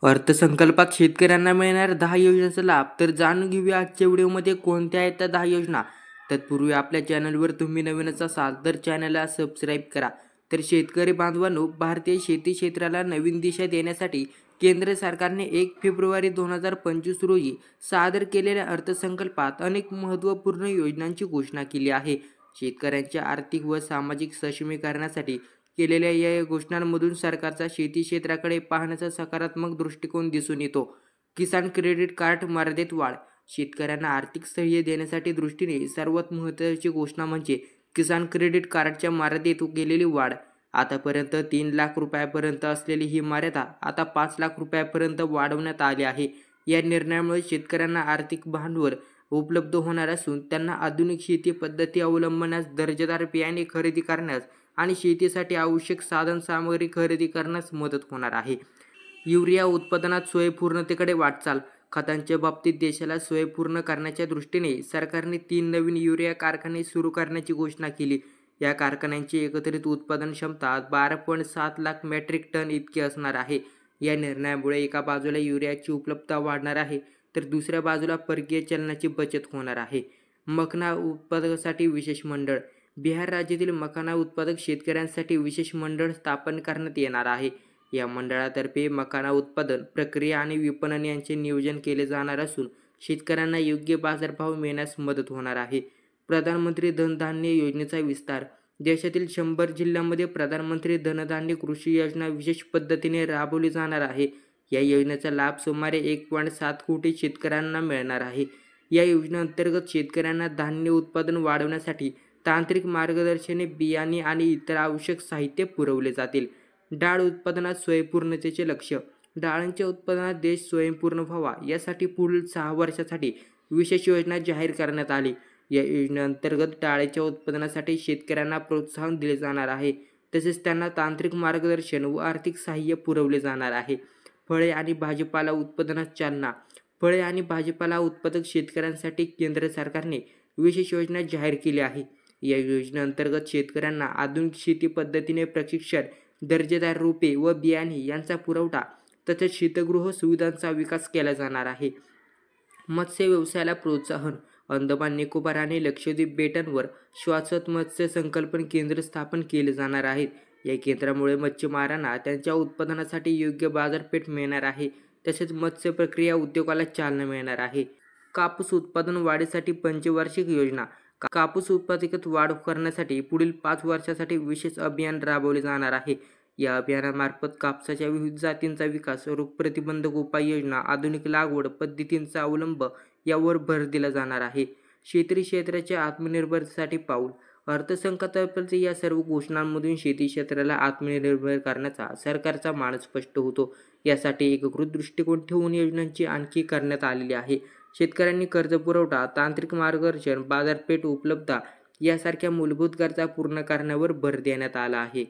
अर्थसंकल्पात शेतकऱ्यांना मिळणार 10 योजनांचा लाभ. तर जाणून घेऊया आजच्या व्हिडिओमध्ये कोणत्या आहेत त्या 10 योजना. तत्पूर्वी आपल्या चॅनलवर तुम्ही नवीनच असाल तर चॅनलला सबस्क्राईब करा. तर शेतकरी बांधवांनो, भारतीय शेती क्षेत्राला नवीन दिशा देण्यासाठी केंद्र सरकारने 1 फेब्रुवारी 2025 रोजी सादर केलेल्या अर्थसंकल्पात अनेक महत्त्वपूर्ण योजनांची घोषणा केली आहे. शेतकऱ्यांच्या आर्थिक व सामाजिक सक्षमीकरणासाठी केलेल्या या घोषणांमधून सरकारचा शेती क्षेत्राकडे पाहण्याचा सकारात्मक दृष्टिकोन दिसून येतो. किसान क्रेडिट कार्ड मर्यादेत वाढ. शेतकऱ्यांना आर्थिक सहाय्य देण्यासाठी दृष्टीने सर्वात महत्त्वाची घोषणा म्हणजे किसान क्रेडिट कार्डच्या मर्यादेत केलेली वाढ. आतापर्यंत 3 लाख रुपयापर्यंत असलेली ही मर्यादा आता 5 लाख रुपयापर्यंत वाढवण्यात आली आहे. या निर्णयामुळे शेतकऱ्यांना आर्थिक भांडवल उपलब्ध होणार असून त्यांना आधुनिक शेती पद्धती अवलंबण्यास, दर्जेदार बियाणे खरेदी करण्यास आणि शेतीसाठी आवश्यक साधनसामग्री खरेदी करण्यास मदत होणार आहे. युरिया उत्पादनात स्वयंपूर्णतेकडे वाटचाल. खतांच्या बाबतीत देशाला स्वयंपूर्ण करण्याच्या दृष्टीने सरकारने 3 नवीन युरिया कारखाने सुरू करण्याची घोषणा केली. या कारखान्यांची एकत्रित उत्पादन क्षमता 12.7 लाख मेट्रिक टन इतकी असणार आहे. या निर्णयामुळे एका बाजूला युरियाची उपलब्धता वाढणार आहे, तर दुसऱ्या बाजूला परकीय चलनाची बचत होणार आहे. मखना उत्पादकासाठी विशेष मंडळ. बिहार राज्यातील मखाना उत्पादक शेतकऱ्यांसाठी विशेष मंडळ स्थापन करण्यात येणार आहे. या मंडळातर्फे मखाना उत्पादन, प्रक्रिया आणि विपणन यांचे नियोजन केले जाणार असून शेतकऱ्यांना योग्य बाजारभाव मिळण्यास मदत होणार आहे. प्रधानमंत्री धनधान्य योजनेचा विस्तार. देशातील 100 जिल्ह्यांमध्ये प्रधानमंत्री धनधान्य कृषी योजना विशेष पद्धतीने राबवली जाणार आहे. या योजनेचा लाभ सुमारे 1.7 कोटी शेतकऱ्यांना मिळणार आहे. या योजनेअंतर्गत शेतकऱ्यांना धान्य उत्पादन वाढवण्यासाठी तांत्रिक मार्गदर्शने, बियाणे आणि इतर आवश्यक साहित्य पुरवले जातील. डाळ उत्पादनात स्वयंपूर्णतेचे लक्ष्य. डाळींच्या उत्पादनात देश स्वयंपूर्ण व्हावा यासाठी पुढील 6 वर्षांसाठी विशेष योजना जाहीर करण्यात आली. या योजनेअंतर्गत डाळीच्या उत्पादनासाठी शेतकऱ्यांना प्रोत्साहन दिले जाणार आहे, तसेच त्यांना तांत्रिक मार्गदर्शन व आर्थिक सहाय्य पुरवले जाणार आहे. फळे आणि भाजीपाला उत्पादनात चालना. फळे आणि भाजीपाला उत्पादक शेतकऱ्यांसाठी केंद्र सरकारने विशेष योजना जाहीर केली आहे. या योजनेअंतर्गत शेतकऱ्यांना आधुनिक शेती पद्धतीने प्रशिक्षण, दर्जेदार रोपे व बियाणे यांचा पुरवठा तसेच शीतगृह सुविधांचा विकास केला जाणार आहे. मत्स्य व्यवसायाला प्रोत्साहन. अंदमान निकोबार आणि लक्षद्वीप बेटांवर शाश्वत मत्स्य संकल्पन केंद्र स्थापन केले जाणार आहेत. या केंद्रामुळे मच्छीमारांना त्यांच्या उत्पादनासाठी योग्य बाजारपेठ मिळणार आहे, तसेच मत्स्य प्रक्रिया उद्योगाला चालना मिळणार आहे. कापूस उत्पादन वाढीसाठी पंचवार्षिक योजना. कापूस उत्पादकतेत वाढ करण्यासाठी पुढील 5 वर्षांसाठी विशेष अभियान राबवले जाणार आहे. या अभियानामार्फत कापसाच्या विविध जातींचा विकास, रोगप्रतिबंधक उपाययोजना, आधुनिक लागवड पद्धतींचा अवलंब यावर भर दिला जाणार आहे. शेती क्षेत्राच्या आत्मनिर्भरतेसाठी पाऊल. अर्थसंकल्पातील या सर्व घोषणांमधून शेती क्षेत्राला आत्मनिर्भर करण्याचा सरकारचा मानस स्पष्ट होतो. यासाठी एकीकृत दृष्टिकोन ठेवून योजनांची आणखी करण्यात आलेली आहे. शेतकऱ्यांनी कर्जपुरवठा, तांत्रिक मार्गदर्शन, बाजारपेठ उपलब्धता यासारख्या मूलभूत गरजा पूर्ण करण्यावर भर देण्यात आला आहे.